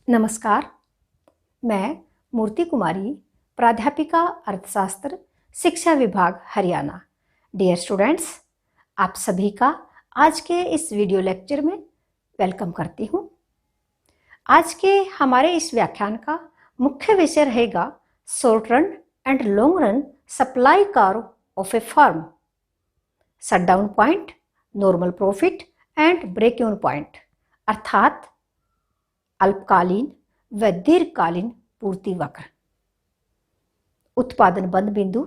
नमस्कार, मैं मूर्ति कुमारी, प्राध्यापिका अर्थशास्त्र, शिक्षा विभाग हरियाणा। डियर स्टूडेंट्स, आप सभी का आज के इस वीडियो लेक्चर में वेलकम करती हूँ। आज के हमारे इस व्याख्यान का मुख्य विषय रहेगा short run and long run supply curve of a firm, shutdown point, normal profit and break even point, अर्थात अल्पकालीन व दीर्घकालीन पूर्ति वक्र, उत्पादन बंद बिंदु,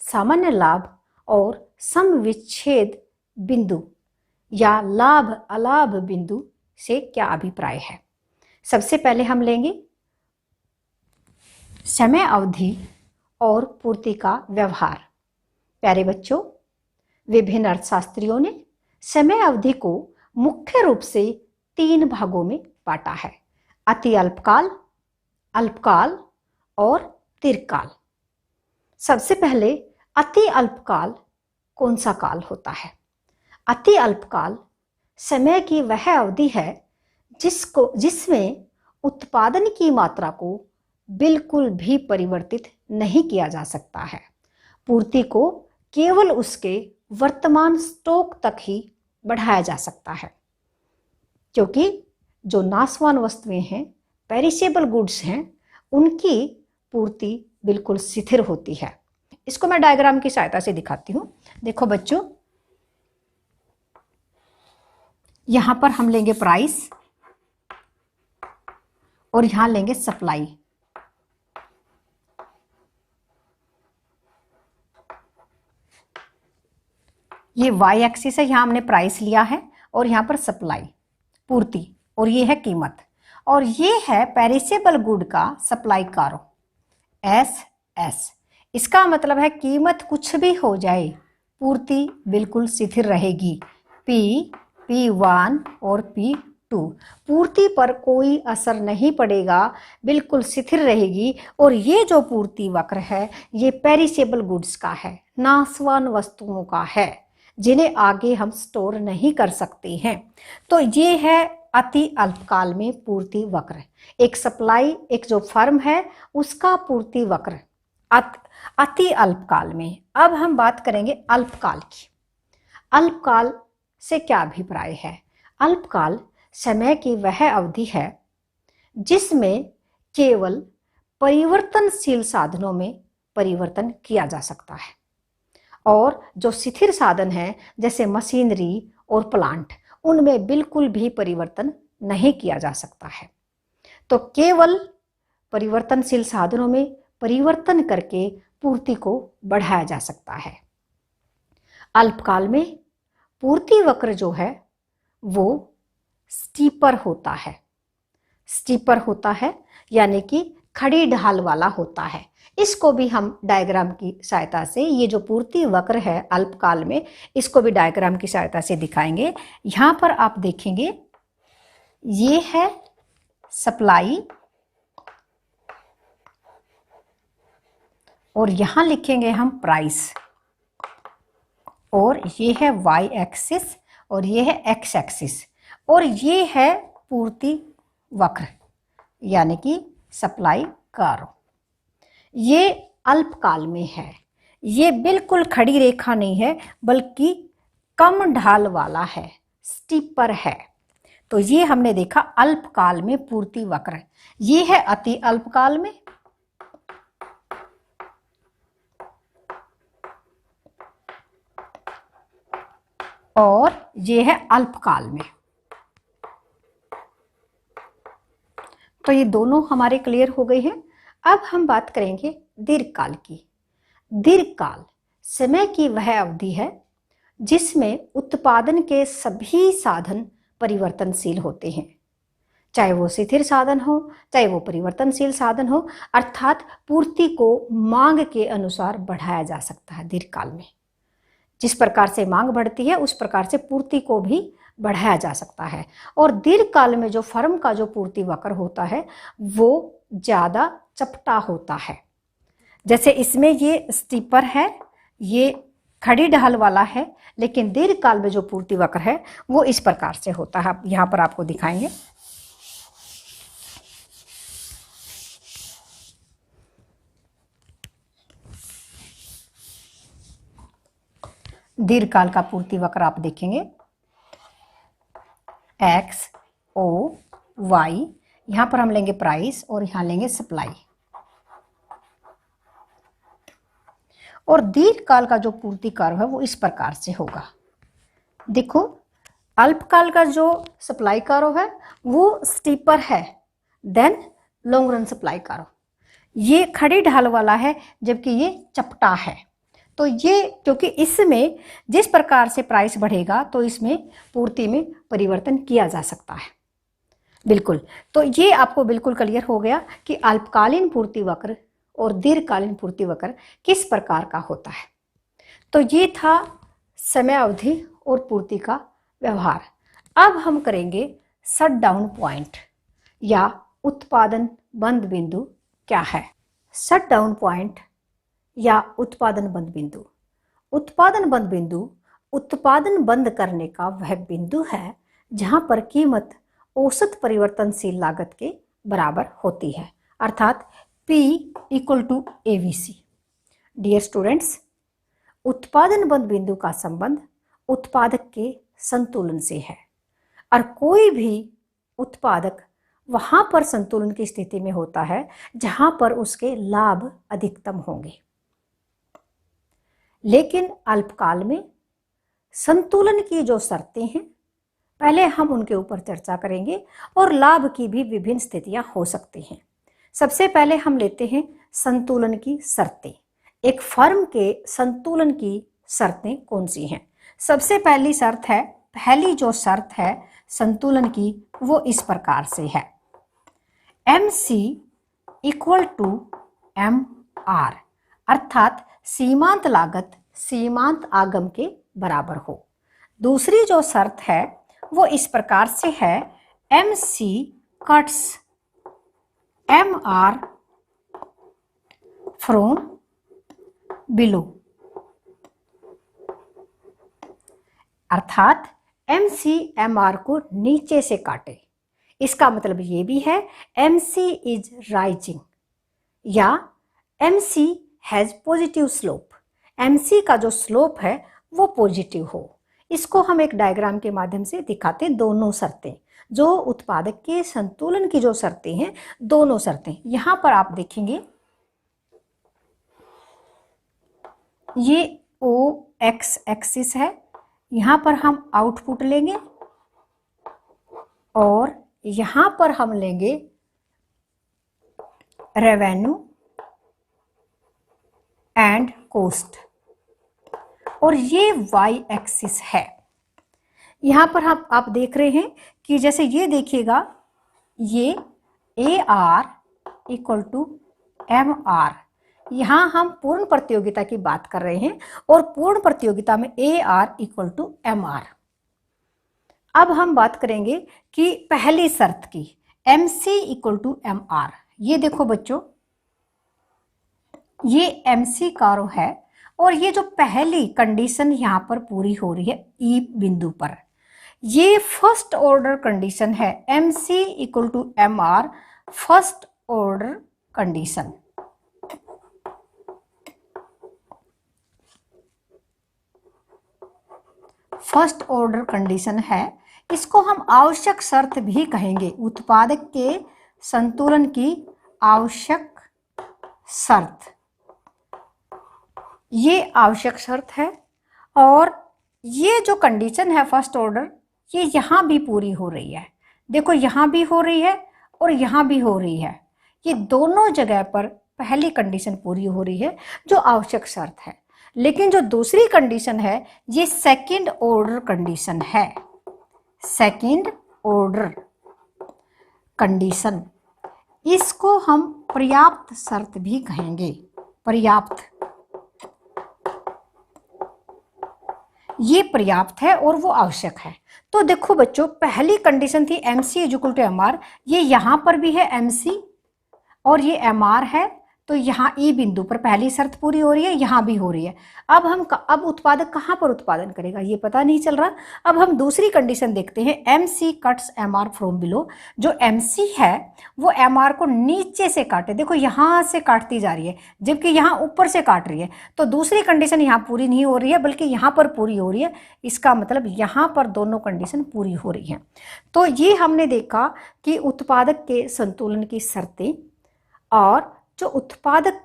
सामान्य लाभ और सम विच्छेद बिंदु या लाभ अलाभ बिंदु से क्या अभिप्राय है। सबसे पहले हम लेंगे समय अवधि और पूर्ति का व्यवहार। प्यारे बच्चों, विभिन्न अर्थशास्त्रियों ने समय अवधि को मुख्य रूप से 3 भागों में बांटा है: अति अल्पकाल, अल्पकाल और दीर्घकाल। सबसे पहले अति अल्पकाल कौन सा काल होता है? अति अल्पकाल समय की वह अवधि है जिसमें उत्पादन की मात्रा को बिल्कुल भी परिवर्तित नहीं किया जा सकता है। पूर्ति को केवल उसके वर्तमान स्टॉक तक ही बढ़ाया जा सकता है, क्योंकि जो नाशवान वस्तुएं हैं, पेरिशेबल गुड्स हैं, उनकी पूर्ति बिल्कुल शिथिर होती है। इसको मैं डायग्राम की सहायता से दिखाती हूं। देखो बच्चों, यहां पर हम लेंगे प्राइस और यहां लेंगे सप्लाई। ये वाई एक्सिस है, यहां हमने प्राइस लिया है और यहां पर सप्लाई पूर्ति, और ये है कीमत, और ये है पेरिशेबल गुड का सप्लाई कर्व एस। इसका मतलब है कीमत कुछ भी हो जाए, पूर्ति बिल्कुल शिथिर रहेगी। P1 और P2 पूर्ति पर कोई असर नहीं पड़ेगा, बिल्कुल शिथिर रहेगी। और ये जो पूर्ति वक्र है, ये पेरिशेबल गुड्स का है, नाशवान वस्तुओं का है, जिन्हें आगे हम स्टोर नहीं कर सकते हैं। तो ये है अति अल्पकाल में पूर्ति वक्र। एक सप्लाई, एक जो फर्म है, उसका पूर्ति वक्र अति अल्पकाल में। अब हम बात करेंगे अल्पकाल की। अल्पकाल से क्या अभिप्राय है? अल्पकाल समय की वह अवधि है जिसमें केवल परिवर्तनशील साधनों में परिवर्तन किया जा सकता है, और जो शिथिर साधन है जैसे मशीनरी और प्लांट, उनमें बिल्कुल भी परिवर्तन नहीं किया जा सकता है। तो केवल परिवर्तनशील साधनों में परिवर्तन करके पूर्ति को बढ़ाया जा सकता है। अल्पकाल में पूर्ति वक्र जो है वो स्टीपर होता है, यानी कि खड़ी ढाल वाला होता है। इसको भी हम डायग्राम की सहायता से, ये जो पूर्ति वक्र है अल्पकाल में, इसको भी डायग्राम की सहायता से दिखाएंगे। यहां पर आप देखेंगे, ये है सप्लाई और यहां लिखेंगे हम प्राइस, और ये है वाई एक्सिस और ये है एक्स एक्सिस, और ये है पूर्ति वक्र यानी कि सप्लाई कर्व। ये अल्पकाल में है, ये बिल्कुल खड़ी रेखा नहीं है, बल्कि कम ढाल वाला है, स्टीपर है। तो ये हमने देखा अल्पकाल में पूर्ति वक्र। ये है अति अल्पकाल में, और ये है अल्पकाल में। तो ये दोनों हमारे क्लियर हो गए हैं। अब हम बात करेंगे दीर्घकाल की। दीर्घकाल समय की वह अवधि है जिसमें उत्पादन के सभी साधन परिवर्तनशील होते हैं, चाहे वो शिथिर साधन हो, चाहे वो परिवर्तनशील साधन हो, अर्थात पूर्ति को मांग के अनुसार बढ़ाया जा सकता है। दीर्घकाल में जिस प्रकार से मांग बढ़ती है, उस प्रकार से पूर्ति को भी बढ़ाया जा सकता है। और दीर्घकाल में जो फर्म का जो पूर्ति वक्र होता है, वो ज्यादा चपटा होता है। जैसे इसमें ये स्टीपर है, ये खड़ी ढाल वाला है, लेकिन दीर्घकाल में जो पूर्ति वक्र है वो इस प्रकार से होता है। यहाँ पर आपको दिखाएंगे। दीर्घकाल का पूर्ति वक्र आप देखेंगे एक्स ओ वाई, यहां पर हम लेंगे प्राइस और यहां लेंगे सप्लाई। और दीर्घकाल का जो पूर्ति कर्व है वो इस प्रकार से होगा। देखो अल्पकाल का जो सप्लाई कर्व है वो स्टीपर है than long run supply curve. ये खड़ी ढाल वाला है जबकि ये चपटा है। तो ये क्योंकि इसमें जिस प्रकार से प्राइस बढ़ेगा तो इसमें पूर्ति में परिवर्तन किया जा सकता है। बिल्कुल, तो ये आपको बिल्कुल क्लियर हो गया कि अल्पकालीन पूर्ति वक्र और दीर्घकालीन पूर्ति वक्र किस प्रकार का होता है। तो ये था समय अवधि और पूर्ति का व्यवहार। अब हम करेंगे शट डाउन पॉइंट या उत्पादन बंद बिंदु क्या है। शट डाउन पॉइंट या उत्पादन बंद बिंदु। उत्पादन बंद बिंदु उत्पादन बंद करने का वह बिंदु है जहां पर कीमत औसत परिवर्तनशील लागत के बराबर होती है, अर्थात P equal to ABC। Dear students, उत्पादन बंद बिंदु का संबंध उत्पादक के संतुलन से है और कोई भी उत्पादक वहां पर संतुलन की स्थिति में होता है जहां पर उसके लाभ अधिकतम होंगे। लेकिन अल्पकाल में संतुलन की जो शर्तें हैं पहले हम उनके ऊपर चर्चा करेंगे और लाभ की भी विभिन्न स्थितियां हो सकती हैं। सबसे पहले हम लेते हैं संतुलन की शर्तें। एक फर्म के संतुलन की शर्तें कौन सी हैं? सबसे पहली जो शर्त है संतुलन की वो इस प्रकार से है, MC इक्वल टू MR, अर्थात सीमांत लागत सीमांत आगम के बराबर हो। दूसरी जो शर्त है वो इस प्रकार से है, MC cuts MR from below, अर्थात MC MR को नीचे से काटे। इसका मतलब ये भी है MC इज राइजिंग या MC has positive slope. MC का जो स्लोप है वो पॉजिटिव हो। इसको हम एक डायग्राम के माध्यम से दिखाते हैं। दोनों शर्तें जो उत्पादक के संतुलन की जो शर्तें हैं, दोनों शर्तें यहां पर आप देखेंगे। ये OX एक्सिस है, यहां पर हम आउटपुट लेंगे और यहां पर हम लेंगे रेवेन्यू एंड कॉस्ट, और ये Y एक्सिस है। यहां पर आप देख रहे हैं कि जैसे ये देखिएगा, ये AR इक्वल टू MR, यहां हम पूर्ण प्रतियोगिता की बात कर रहे हैं और पूर्ण प्रतियोगिता में AR इक्वल टू MR। अब हम बात करेंगे कि पहली शर्त की MC इक्वल टू MR। ये देखो बच्चों, ये MC कर्व है और ये जो पहली कंडीशन यहां पर पूरी हो रही है E बिंदु पर, ये फर्स्ट ऑर्डर कंडीशन है। MC equal to MR first order condition. First order condition है, इसको हम आवश्यक शर्त भी कहेंगे। उत्पादक के संतुलन की आवश्यक शर्त, ये आवश्यक शर्त है। और ये जो कंडीशन है फर्स्ट ऑर्डर, ये यहां भी पूरी हो रही है। देखो यहां भी हो रही है और यहां भी हो रही है। ये दोनों जगह पर पहली कंडीशन पूरी हो रही है जो आवश्यक शर्त है। लेकिन जो दूसरी कंडीशन है ये सेकंड ऑर्डर कंडीशन है। सेकंड ऑर्डर कंडीशन, इसको हम पर्याप्त शर्त भी कहेंगे। पर्याप्त, ये पर्याप्त है और वो आवश्यक है। तो देखो बच्चों, पहली कंडीशन थी MC इक्वल टू MR, ये यहां पर भी है MC और ये MR है, तो यहाँ ई बिंदु पर पहली शर्त पूरी हो रही है, यहाँ भी हो रही है। अब उत्पादक कहाँ पर उत्पादन करेगा ये पता नहीं चल रहा। अब हम दूसरी कंडीशन देखते हैं, MC cuts MR from below. जो MC है वो MR को नीचे से काटे, देखो यहाँ से काटती जा रही है जबकि यहाँ ऊपर से काट रही है। तो दूसरी कंडीशन यहाँ पूरी नहीं हो रही है बल्कि यहाँ पर पूरी हो रही है। इसका मतलब यहाँ पर दोनों कंडीशन पूरी हो रही हैं। तो ये हमने देखा कि उत्पादक के संतुलन की शर्तें, और जो उत्पादक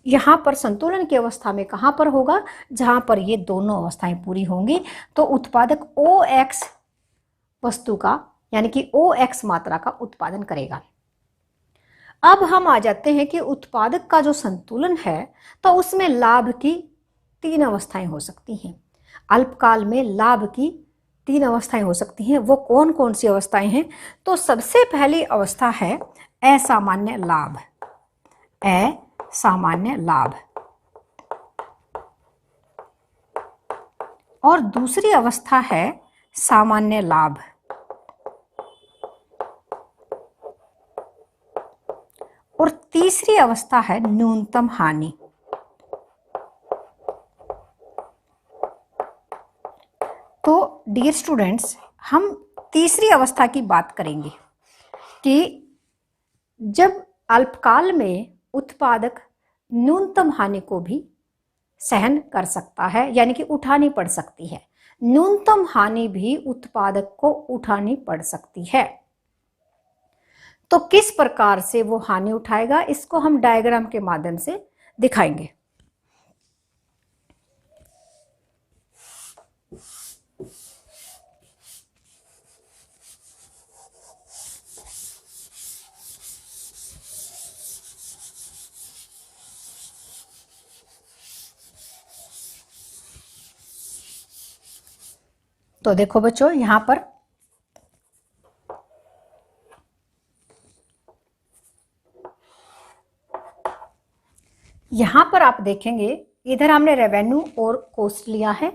यहाँ पर संतुलन की अवस्था में कहाँ पर होगा, जहाँ पर ये दोनों अवस्थाएं पूरी होंगी तो उत्पादक OX वस्तु का यानी कि OX मात्रा का उत्पादन करेगा। अब हम आ जाते हैं कि उत्पादक का जो संतुलन है तो उसमें लाभ की 3 अवस्थाएं हो सकती हैं। अल्पकाल में लाभ की 3 अवस्थाएं हो सकती हैं। वो कौन कौन सी अवस्थाएं हैं? तो सबसे पहली अवस्था है असामान्य लाभ, असामान्य लाभ। और दूसरी अवस्था है सामान्य लाभ। और तीसरी अवस्था है न्यूनतम हानि। तो डियर स्टूडेंट्स, हम तीसरी अवस्था की बात करेंगे कि जब अल्पकाल में उत्पादक न्यूनतम हानि को भी सहन कर सकता है, यानी कि उठानी पड़ सकती है। न्यूनतम हानि भी उत्पादक को उठानी पड़ सकती है। तो किस प्रकार से वो हानि उठाएगा, इसको हम डायग्राम के माध्यम से दिखाएंगे। तो देखो बच्चों, यहां पर आप देखेंगे, इधर हमने रेवेन्यू और कॉस्ट लिया है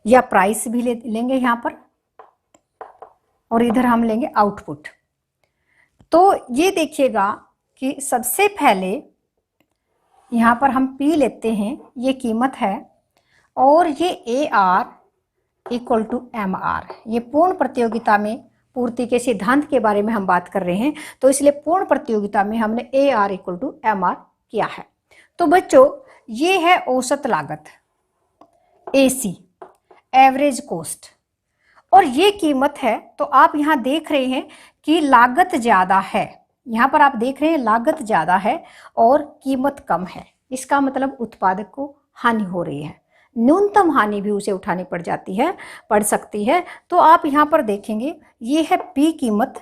या प्राइस भी लेंगे यहां पर, और इधर हम लेंगे आउटपुट। तो ये देखिएगा कि सबसे पहले यहां पर हम P लेते हैं, ये कीमत है, और ये AR इक्वल टू MR। ये पूर्ण प्रतियोगिता में पूर्ति के सिद्धांत के बारे में हम बात कर रहे हैं, तो इसलिए पूर्ण प्रतियोगिता में हमने AR इक्वल टू MR किया है। तो बच्चों, ये है औसत लागत AC, एवरेज कॉस्ट, और ये कीमत है। तो आप यहां देख रहे हैं कि लागत ज्यादा है, यहां पर आप देख रहे हैं लागत ज्यादा है और कीमत कम है। इसका मतलब उत्पादक को हानि हो रही है, न्यूनतम हानि भी उसे उठानी पड़ सकती है। तो आप यहां पर देखेंगे, ये है P कीमत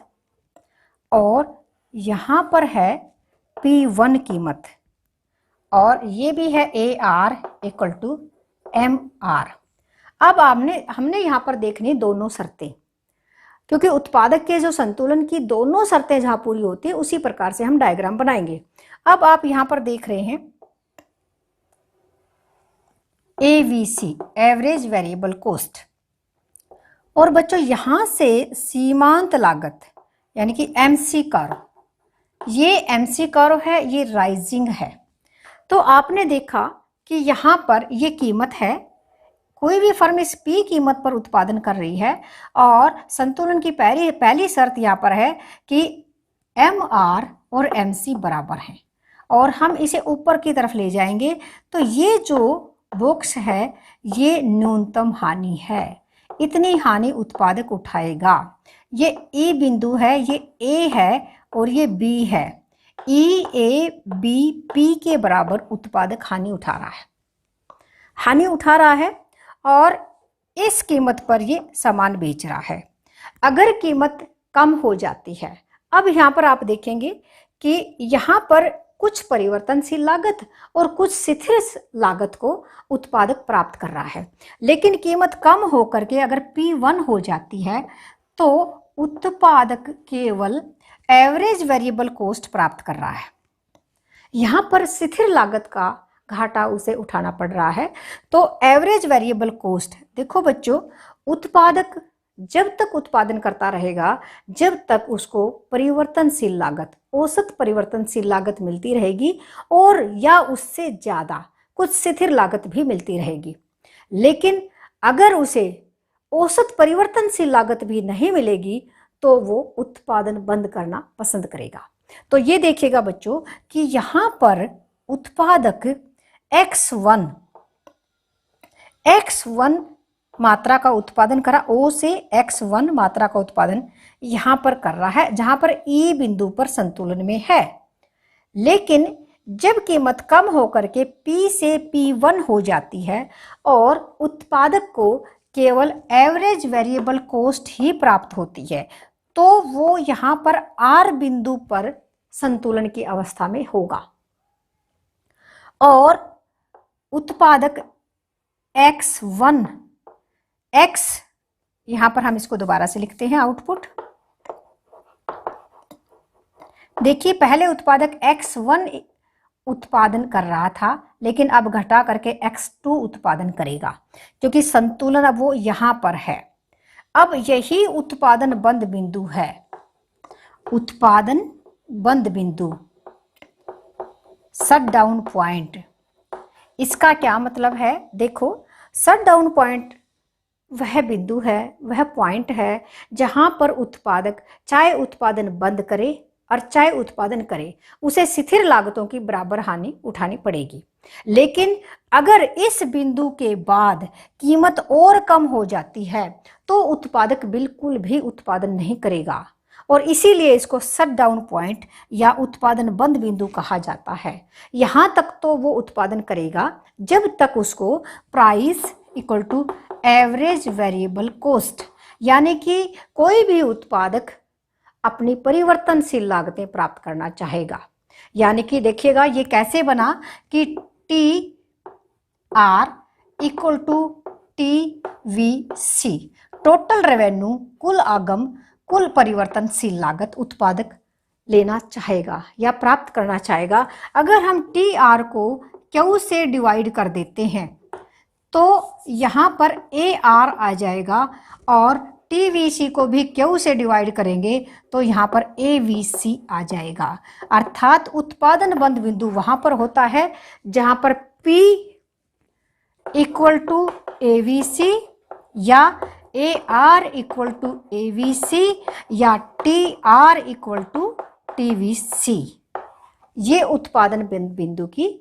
और यहां पर है P1 कीमत, और ये भी है AR इक्वल टू MR। अब हमने यहां पर देखनी दोनों शर्तें, क्योंकि उत्पादक के जो संतुलन की दोनों शर्तें जहां पूरी होती है उसी प्रकार से हम डायग्राम बनाएंगे। अब आप यहां पर देख रहे हैं AVC, एवरेज वेरिएबल कॉस्ट, और बच्चों यहां से सीमांत लागत यानी कि MC कर्व, ये MC कर्व है, ये राइजिंग है। तो आपने देखा कि यहां पर ये कीमत है, कोई भी फर्म इस P कीमत पर उत्पादन कर रही है, और संतुलन की पहली शर्त यहां पर है कि MR और MC बराबर हैं, और हम इसे ऊपर की तरफ ले जाएंगे। तो ये जो बॉक्स है ये न्यूनतम हानि है, इतनी हानि उत्पादक उठाएगा। ये E बिंदु है, ये A है और ये B है। EABP के बराबर उत्पादक हानि उठा रहा है और इस कीमत पर ये सामान बेच रहा है। अगर कीमत कम हो जाती है, अब यहाँ पर आप देखेंगे कि यहाँ पर कुछ परिवर्तनशील लागत और कुछ स्थिर लागत को उत्पादक प्राप्त कर रहा है, लेकिन कीमत कम होकर के अगर P1 हो जाती है तो उत्पादक केवल एवरेज वेरिएबल कॉस्ट प्राप्त कर रहा है। यहाँ पर स्थिर लागत का घाटा उसे उठाना पड़ रहा है। तो एवरेज वेरिएबल कॉस्ट, देखो बच्चों, उत्पादक जब तक उत्पादन करता रहेगा जब तक उसको परिवर्तनशील लागत, औसत परिवर्तनशील लागत मिलती रहेगी और या उससे ज्यादा कुछ स्थिर लागत भी मिलती रहेगी। लेकिन अगर उसे औसत परिवर्तनशील लागत भी नहीं मिलेगी तो वो उत्पादन बंद करना पसंद करेगा। तो ये देखिएगा बच्चों कि यहां पर उत्पादक X1 मात्रा का उत्पादन करा, O से X1 मात्रा का उत्पादन यहां पर कर रहा है जहां पर E बिंदु पर संतुलन में है। लेकिन जब कीमत कम होकर के P से P1 हो जाती है और उत्पादक को केवल एवरेज वेरिएबल कॉस्ट ही प्राप्त होती है तो वो यहां पर R बिंदु पर संतुलन की अवस्था में होगा और उत्पादक X1 यहां पर हम इसको दोबारा से लिखते हैं आउटपुट। देखिए पहले उत्पादक X1 उत्पादन कर रहा था लेकिन अब घटा करके X2 उत्पादन करेगा क्योंकि संतुलन अब वो यहां पर है। अब यही उत्पादन बंद बिंदु है, उत्पादन बंद बिंदु, शट डाउन पॉइंट। इसका क्या मतलब है? देखो शट डाउन पॉइंट वह बिंदु है, वह पॉइंट है जहां पर उत्पादक चाहे उत्पादन बंद करे और चाहे उत्पादन करे उसे स्थिर लागतों की बराबर हानि उठानी पड़ेगी। लेकिन अगर इस बिंदु के बाद कीमत और कम हो जाती है तो उत्पादक बिल्कुल भी उत्पादन नहीं करेगा और इसीलिए इसको शट डाउन पॉइंट या उत्पादन बंद बिंदु कहा जाता है। यहां तक तो वो उत्पादन करेगा जब तक उसको price equal to average variable cost, यानी कि कोई भी उत्पादक अपनी परिवर्तनशील लागतें प्राप्त करना चाहेगा। यानी कि देखिएगा ये कैसे बना कि TR equal to TVC, total revenue, कुल आगम, कुल परिवर्तनशील लागत उत्पादक लेना चाहेगा या प्राप्त करना चाहेगा। अगर हम TR को Q से डिवाइड कर देते हैं तो यहां पर AR आ जाएगा और TVC को भी Q से डिवाइड करेंगे तो यहां पर AVC आ जाएगा। अर्थात उत्पादन बंद बिंदु वहां पर होता है जहां पर P इक्वल टू AVC या AR इक्वल टू AVC या TR इक्वल टू TVC। ये उत्पादन बिंदु की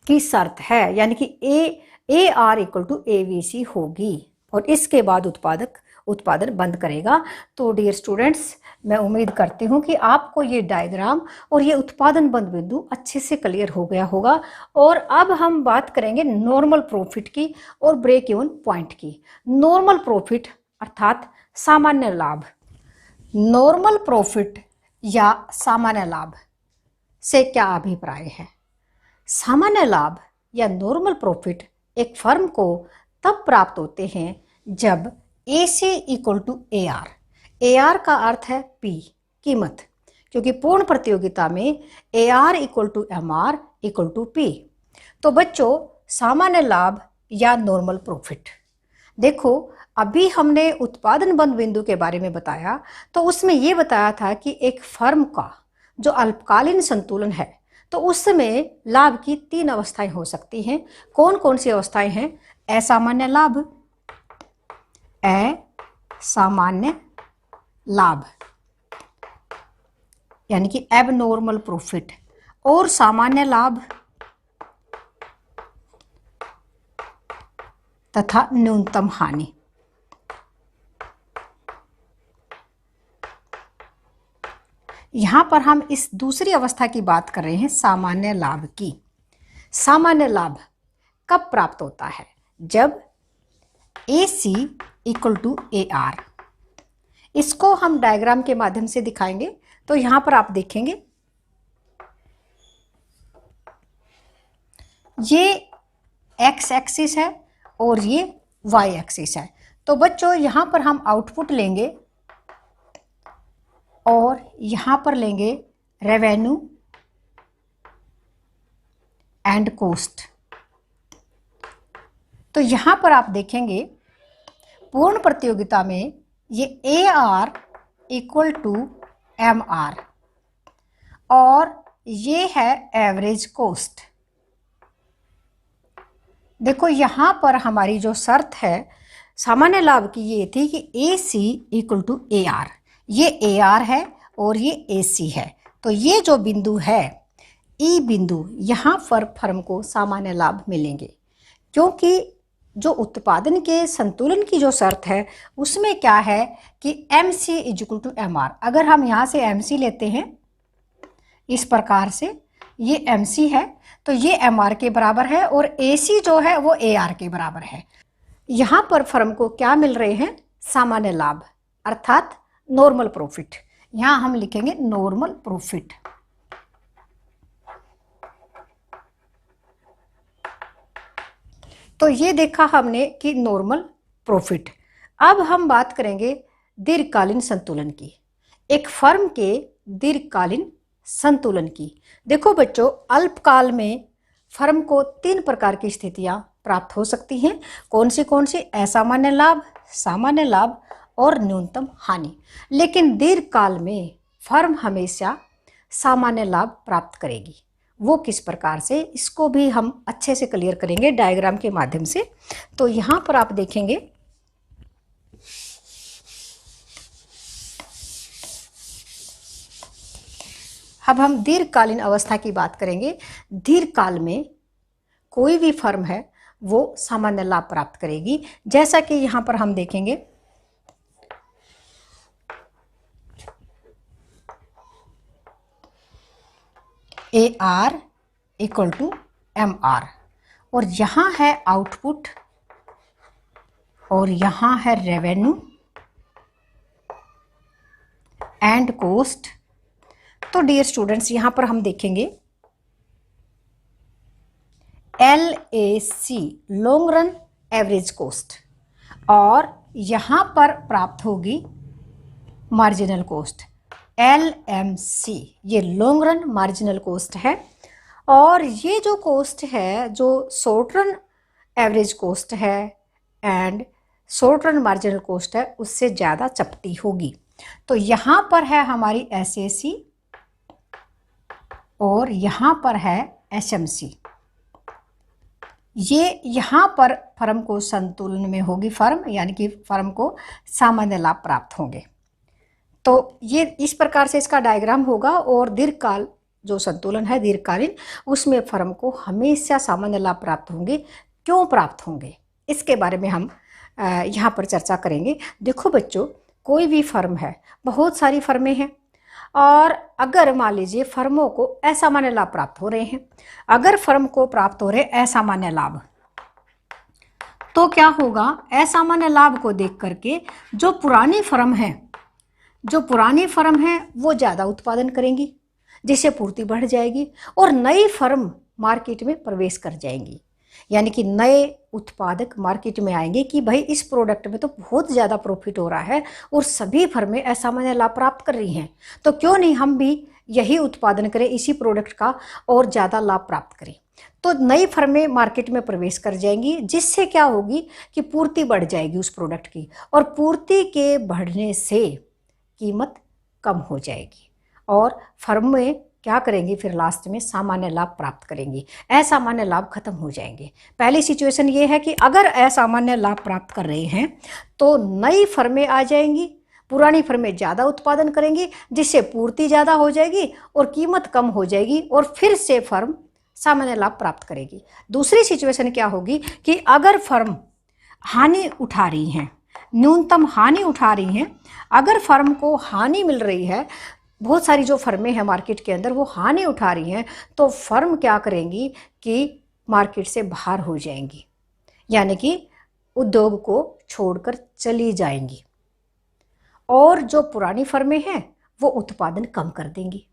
शर्त है, यानी कि AR इक्वल टू AVC होगी और इसके बाद उत्पादन बंद करेगा। तो डियर स्टूडेंट्स, मैं उम्मीद करती हूँ कि आपको ये डायग्राम और ये उत्पादन बंद बिंदु अच्छे से क्लियर हो गया होगा। और अब हम बात करेंगे नॉर्मल प्रॉफिट की और ब्रेक इवन पॉइंट की। नॉर्मल प्रॉफिट अर्थात सामान्य लाभ। नॉर्मल प्रॉफिट या सामान्य लाभ से क्या अभिप्राय है? सामान्य लाभ या नॉर्मल प्रॉफिट एक फर्म को तब प्राप्त होते हैं जब AC equal to AR, AR का अर्थ है P, कीमत, क्योंकि पूर्ण प्रतियोगिता में AR equal to MR equal to P। तो बच्चों सामान्य लाभ या नॉर्मल प्रॉफिट, देखो अभी हमने उत्पादन बंद बिंदु के बारे में बताया तो उसमें यह बताया था कि एक फर्म का जो अल्पकालीन संतुलन है तो उस समय लाभ की 3 अवस्थाएं हो सकती हैं। कौन कौन सी अवस्थाएं हैं? असामान्य लाभ, असामान्य लाभ यानी कि एबनॉर्मल प्रॉफिट, और सामान्य लाभ तथा न्यूनतम हानि। यहां पर हम इस दूसरी अवस्था की बात कर रहे हैं, सामान्य लाभ की। सामान्य लाभ कब प्राप्त होता है? जब AC इक्वल टू AR। इसको हम डायग्राम के माध्यम से दिखाएंगे। तो यहां पर आप देखेंगे ये X एक्सिस है और ये Y एक्सिस है। तो बच्चों यहां पर हम आउटपुट लेंगे और यहां पर लेंगे रेवेन्यू एंड कॉस्ट। तो यहां पर आप देखेंगे पूर्ण प्रतियोगिता में ये AR इक्वल टू MR और ये है एवरेज कॉस्ट। देखो यहां पर हमारी जो शर्त है सामान्य लाभ की ये थी कि AC इक्वल टू AR, ये AR है और ये AC है। तो ये जो बिंदु है E बिंदु, यहाँ पर फर्म को सामान्य लाभ मिलेंगे, क्योंकि जो उत्पादन के संतुलन की जो शर्त है उसमें क्या है कि MC इक्वल टू MR। अगर हम यहाँ से MC लेते हैं इस प्रकार से, ये MC है तो ये MR के बराबर है और AC जो है वो AR के बराबर है। यहाँ पर फर्म को क्या मिल रहे हैं? सामान्य लाभ अर्थात नॉर्मल प्रॉफिट। यहाँ हम लिखेंगे नॉर्मल प्रॉफिट। तो ये देखा हमने कि नॉर्मल प्रॉफिट। अब हम बात करेंगे दीर्घकालीन संतुलन की, एक फर्म के दीर्घकालीन संतुलन की। देखो बच्चों, अल्पकाल में फर्म को 3 प्रकार की स्थितियां प्राप्त हो सकती हैं। कौन सी? असामान्य लाभ, सामान्य लाभ और न्यूनतम हानि। लेकिन दीर्घकाल में फर्म हमेशा सामान्य लाभ प्राप्त करेगी। वो किस प्रकार से, इसको भी हम अच्छे से क्लियर करेंगे डायग्राम के माध्यम से। तो यहाँ पर आप देखेंगे अब हम दीर्घकालीन अवस्था की बात करेंगे। दीर्घकाल में कोई भी फर्म है वो सामान्य लाभ प्राप्त करेगी। जैसा कि यहाँ पर हम देखेंगे AR इक्वल टू MR और यहाँ है आउटपुट और यहाँ है रेवेन्यू एंड कॉस्ट। तो डियर स्टूडेंट्स, यहाँ पर हम देखेंगे LAC long run average cost और यहाँ पर प्राप्त होगी मार्जिनल कॉस्ट LMC, ये लॉन्ग रन मार्जिनल कॉस्ट है। और ये जो कॉस्ट है, जो शॉर्ट रन एवरेज कॉस्ट है and short run marginal cost है, उससे ज़्यादा चपटी होगी। तो यहाँ पर है हमारी SAC और यहाँ पर है HMC। ये यहाँ पर फर्म को संतुलन में होगी फर्म, यानी कि फर्म को सामान्य लाभ प्राप्त होंगे। तो ये इस प्रकार से इसका डायग्राम होगा और दीर्घकाल जो संतुलन है दीर्घकालीन, उसमें फर्म को हमेशा सामान्य लाभ प्राप्त होंगे। क्यों प्राप्त होंगे, इसके बारे में हम यहाँ पर चर्चा करेंगे। देखो बच्चों, कोई भी फर्म है, बहुत सारी फर्में हैं और अगर मान लीजिए फर्मों को असामान्य लाभ प्राप्त हो रहे हैं, अगर फर्म को प्राप्त हो रहे असामान्य लाभ, तो क्या होगा? असामान्य लाभ को देख करके जो पुरानी फर्म है वो ज़्यादा उत्पादन करेंगी, जिससे पूर्ति बढ़ जाएगी और नई फर्म मार्केट में प्रवेश कर जाएंगी। यानी कि नए उत्पादक मार्केट में आएंगे कि भाई इस प्रोडक्ट में तो बहुत ज़्यादा प्रॉफिट हो रहा है और सभी फर्में असामान्य लाभ प्राप्त कर रही हैं, तो क्यों नहीं हम भी यही उत्पादन करें इसी प्रोडक्ट का और ज़्यादा लाभ प्राप्त करें। तो नई फर्में मार्केट में प्रवेश कर जाएंगी, जिससे क्या होगी कि पूर्ति बढ़ जाएगी उस प्रोडक्ट की, और पूर्ति के बढ़ने से कीमत कम हो जाएगी और फर्में क्या करेंगी? फिर लास्ट में सामान्य लाभ प्राप्त करेंगी, असामान्य लाभ खत्म हो जाएंगे। पहली सिचुएशन ये है कि अगर असामान्य लाभ प्राप्त कर रहे हैं तो नई फर्में आ जाएंगी, पुरानी फर्में ज़्यादा उत्पादन करेंगी, जिससे पूर्ति ज़्यादा हो जाएगी और कीमत कम हो जाएगी और फिर से फर्म सामान्य लाभ प्राप्त करेगी। दूसरी सिचुएशन क्या होगी कि अगर फर्म हानि उठा रही हैं, न्यूनतम हानि उठा रही हैं, अगर फर्म को हानि मिल रही है, बहुत सारी जो फर्में हैं मार्केट के अंदर वो हानि उठा रही हैं, तो फर्म क्या करेंगी कि मार्केट से बाहर हो जाएंगी, यानी कि उद्योग को छोड़कर चली जाएंगी। और जो पुरानी फर्में हैं वो उत्पादन कम कर देंगी,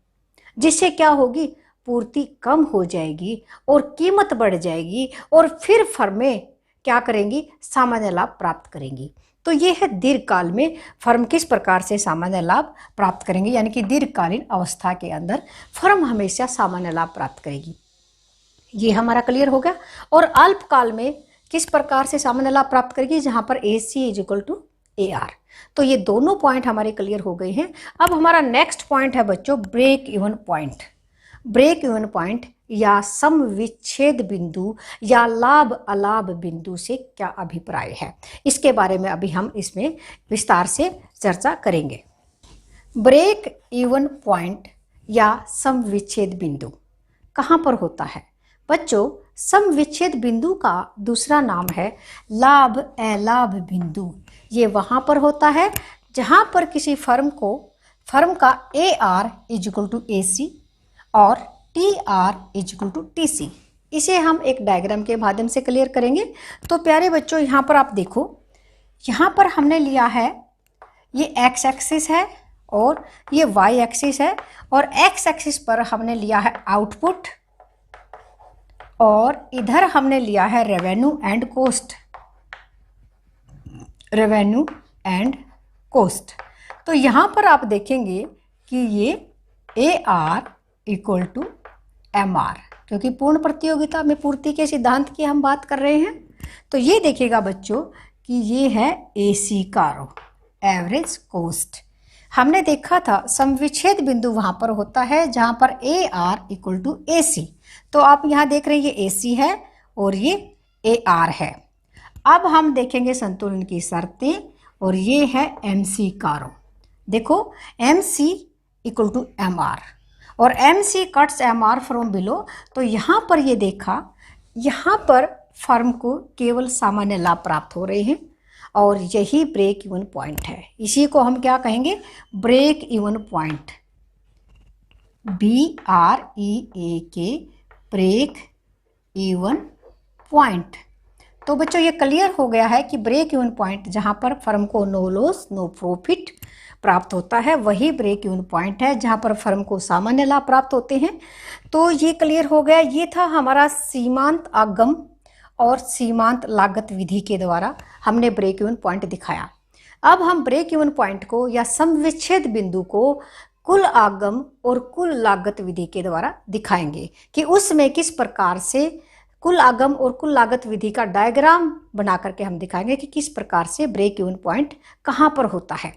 जिससे क्या होगी? पूर्ति कम हो जाएगी और कीमत बढ़ जाएगी और फिर फर्में क्या करेंगी? सामान्य लाभ प्राप्त करेंगी। तो ये है दीर्घकाल में फर्म किस प्रकार से सामान्य लाभ प्राप्त करेंगे, यानी कि दीर्घकालीन अवस्था के अंदर फर्म हमेशा सामान्य लाभ प्राप्त करेगी। ये हमारा क्लियर हो गया। और अल्पकाल में किस प्रकार से सामान्य लाभ प्राप्त करेगी, जहां पर AC is equal to AR। तो ये दोनों पॉइंट हमारे क्लियर हो गए हैं। अब हमारा नेक्स्ट पॉइंट है बच्चों break even point. Break even point या सम विच्छेद बिंदु या लाभ अलाभ बिंदु से क्या अभिप्राय है, इसके बारे में अभी हम इसमें विस्तार से चर्चा करेंगे। ब्रेक इवन पॉइंट या सम विच्छेद बिंदु कहाँ पर होता है बच्चों? सम विच्छेद बिंदु का दूसरा नाम है लाभ अलाभ बिंदु। ये वहाँ पर होता है जहाँ पर किसी फर्म का AR is equal to AC और TR is equal to TC। इसे हम एक डायग्राम के माध्यम से क्लियर करेंगे। तो प्यारे बच्चों, यहाँ पर आप देखो, यहाँ पर हमने लिया है ये X एक्सिस है और ये Y एक्सिस है, और X एक्सिस पर हमने लिया है आउटपुट और इधर हमने लिया है revenue and cost. Revenue and cost. तो यहाँ पर आप देखेंगे कि ये AR इक्वल टू MR, क्योंकि पूर्ण प्रतियोगिता में पूर्ति के सिद्धांत की हम बात कर रहे हैं। तो ये देखिएगा बच्चों कि ये है AC कारो, एवरेज कोस्ट। हमने देखा था समविच्छेद बिंदु वहां पर होता है जहां पर AR इक्वल टू AC। तो आप यहाँ देख रहे हैं ये AC है और ये AR है। अब हम देखेंगे संतुलन की शर्तें, और ये है MC कारो। देखो MC इक्वल टू MR और MC cuts MR from below. तो यहाँ पर ये देखा, यहाँ पर फर्म को केवल सामान्य लाभ प्राप्त हो रहे हैं और यही ब्रेक इवन पॉइंट है। इसी को हम क्या कहेंगे? Break even point, BREAK, break even point. तो बच्चों ये क्लियर हो गया है कि ब्रेक इवन पॉइंट जहां पर फर्म को नो लॉस नो प्रॉफिट प्राप्त होता है वही ब्रेक इवन पॉइंट है जहां पर फर्म को सामान्य लाभ प्राप्त होते हैं। तो ये क्लियर हो गया। ये था हमारा सीमांत आगम और सीमांत लागत विधि के द्वारा हमने ब्रेक इवन पॉइंट दिखाया। अब हम ब्रेक इवन पॉइंट को या समविच्छेद बिंदु को कुल आगम और कुल लागत विधि के द्वारा दिखाएंगे कि उसमें किस प्रकार से कुल आगम और कुल लागत विधि का डायग्राम बना करके हम दिखाएंगे कि किस प्रकार से ब्रेक इवन पॉइंट कहाँ पर होता है।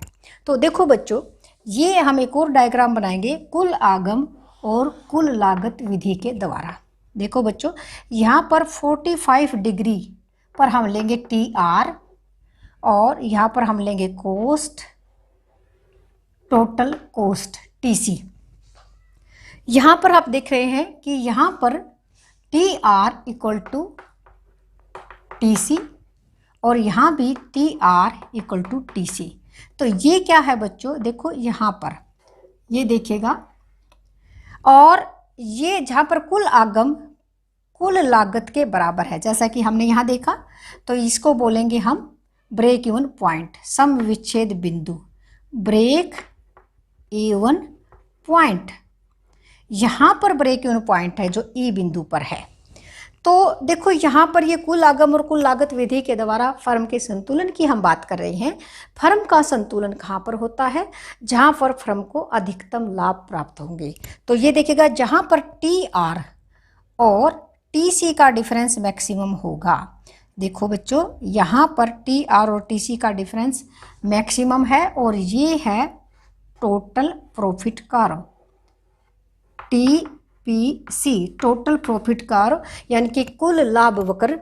तो देखो बच्चों, ये हम एक और डायग्राम बनाएंगे कुल आगम और कुल लागत विधि के द्वारा। देखो बच्चों, यहाँ पर 45 डिग्री पर हम लेंगे TR और यहाँ पर हम लेंगे कोस्ट, टोटल कोस्ट TC। यहाँ पर आप देख रहे हैं कि यहाँ पर TR इक्वल टू TC और यहाँ भी TR इक्वल टू TC। तो ये क्या है बच्चों? देखो यहाँ पर ये देखिएगा, और ये जहाँ पर कुल आगम कुल लागत के बराबर है जैसा कि हमने यहाँ देखा, तो इसको बोलेंगे हम ब्रेक इवन पॉइंट, सम विच्छेद बिंदु, ब्रेक इवन पॉइंट। यहाँ पर ब्रेक इवन पॉइंट है जो E बिंदु पर है। तो देखो यहाँ पर ये कुल आगम और कुल लागत विधि के द्वारा फर्म के संतुलन की हम बात कर रहे हैं। फर्म का संतुलन कहाँ पर होता है? जहाँ पर फर्म को अधिकतम लाभ प्राप्त होंगे। तो ये देखिएगा जहाँ पर TR और TC का डिफरेंस मैक्सिमम होगा। देखो बच्चों, यहाँ पर TR और TC का डिफरेंस मैक्सिमम है और ये है total profit curve, TPC, total profit curve, यानी कि कुल लाभ वक्र।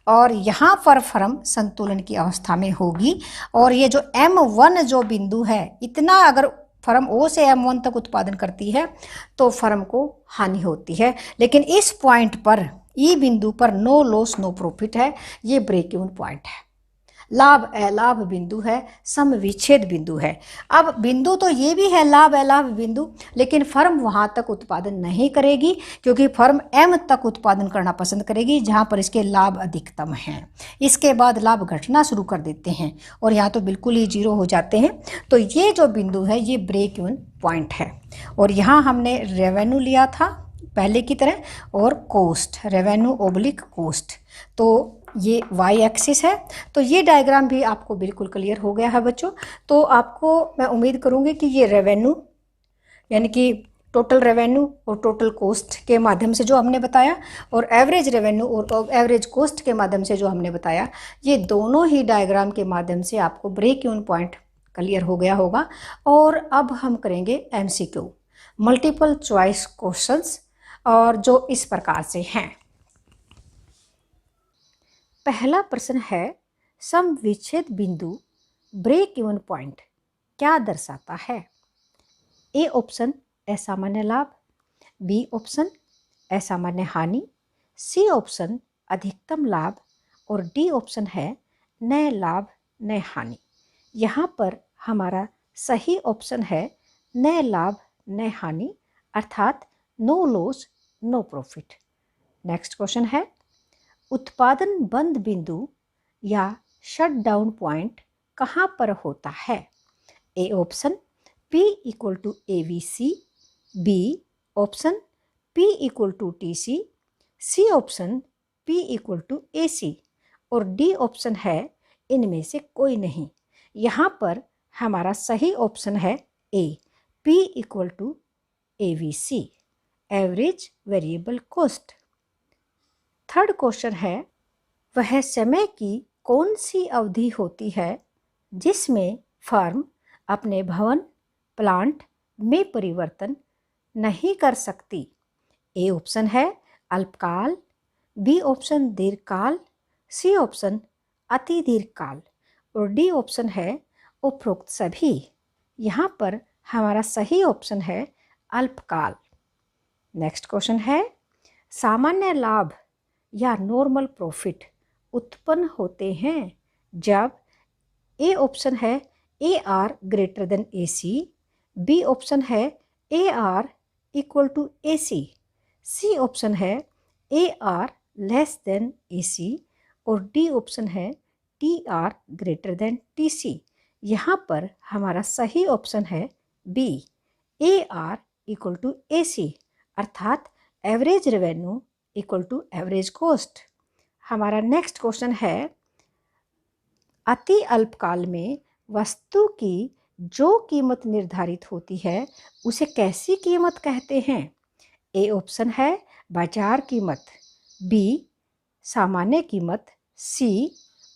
और यहाँ पर फर्म संतुलन की अवस्था में होगी और ये जो M1 जो बिंदु है, इतना अगर फर्म O से M1 तक उत्पादन करती है तो फर्म को हानि होती है। लेकिन इस पॉइंट पर E बिंदु पर नो लॉस नो प्रॉफिट है। ये ब्रेक इवन पॉइंट है, लाभ अलाभ बिंदु है, समविच्छेद बिंदु है। अब बिंदु तो ये भी है लाभ अलाभ बिंदु, लेकिन फर्म वहां तक उत्पादन नहीं करेगी क्योंकि फर्म M तक उत्पादन करना पसंद करेगी जहां पर इसके लाभ अधिकतम हैं। इसके बाद लाभ घटना शुरू कर देते हैं और यहाँ तो बिल्कुल ही जीरो हो जाते हैं। तो ये जो बिंदु है ये ब्रेक इवन पॉइंट है। और यहाँ हमने रेवेन्यू लिया था पहले की तरह और कोस्ट, रेवेन्यू ओब्लिक कोस्ट। तो ये Y एक्सिस है। तो ये डायग्राम भी आपको बिल्कुल क्लियर हो गया है बच्चों। तो आपको मैं उम्मीद करूँगी कि ये रेवेन्यू यानी कि टोटल रेवेन्यू और टोटल कॉस्ट के माध्यम से जो हमने बताया, और एवरेज रेवेन्यू और एवरेज कॉस्ट के माध्यम से जो हमने बताया, ये दोनों ही डायग्राम के माध्यम से आपको ब्रेक इवन पॉइंट क्लियर हो गया होगा। और अब हम करेंगे MCQ, मल्टीपल चॉइस क्वेश्चंस, और जो इस प्रकार से हैं। पहला प्रश्न है, सम विच्छेद बिंदु ब्रेक इवन पॉइंट क्या दर्शाता है? ए ऑप्शन असामान्य लाभ, बी ऑप्शन असामान्य हानि, सी ऑप्शन अधिकतम लाभ, और डी ऑप्शन है नए लाभ नए हानि। यहाँ पर हमारा सही ऑप्शन है नए लाभ नए हानि, अर्थात no loss no profit. Next question है, उत्पादन बंद बिंदु या शट डाउन पॉइंट कहाँ पर होता है? A option P equal to AVC, B option P equal to TC, C option P equal to AC, और डी ऑप्शन है इनमें से कोई नहीं। यहाँ पर हमारा सही ऑप्शन है A, P equal to AVC, average variable cost. Third question है, वह समय की कौन सी अवधि होती है जिसमें फर्म अपने भवन प्लांट में परिवर्तन नहीं कर सकती? ए ऑप्शन है अल्पकाल, बी ऑप्शन दीर्घकाल, सी ऑप्शन अति दीर्घकाल, और डी ऑप्शन है उपरोक्त सभी। यहाँ पर हमारा सही ऑप्शन है अल्पकाल। नेक्स्ट क्वेश्चन है, सामान्य लाभ या नॉर्मल प्रॉफिट उत्पन्न होते हैं जब ए ऑप्शन है AR greater than AC, B option है AR equal to AC, C option है AR लेस देन AC, और डी ऑप्शन है TR ग्रेटर देन TC। यहाँ पर हमारा सही ऑप्शन है B, AR equal to AC, अर्थात average revenue equal to average cost. हमारा नेक्स्ट क्वेश्चन है, अति अल्पकाल में वस्तु की जो कीमत निर्धारित होती है उसे कैसी कीमत कहते हैं? ए ऑप्शन है बाजार कीमत, बी सामान्य कीमत, सी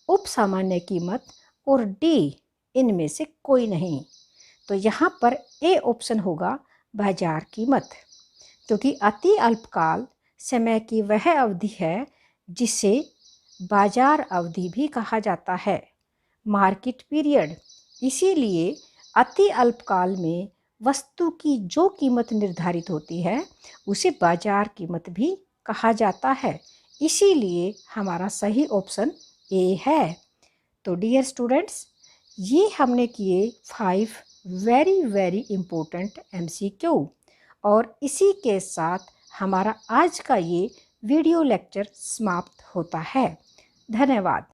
उप सामान्य कीमत, और डी इनमें से कोई नहीं। तो यहाँ पर ए ऑप्शन होगा बाजार कीमत, क्योंकि अति अल्पकाल समय की वह अवधि है जिसे बाजार अवधि भी कहा जाता है, मार्केट पीरियड। इसीलिए अति अल्पकाल में वस्तु की जो कीमत निर्धारित होती है उसे बाजार कीमत भी कहा जाता है। इसीलिए हमारा सही ऑप्शन ए है। तो डियर स्टूडेंट्स, ये हमने किए 5 वेरी इम्पोर्टेंट MCQ, और इसी के साथ हमारा आज का ये वीडियो लेक्चर समाप्त होता है। धन्यवाद।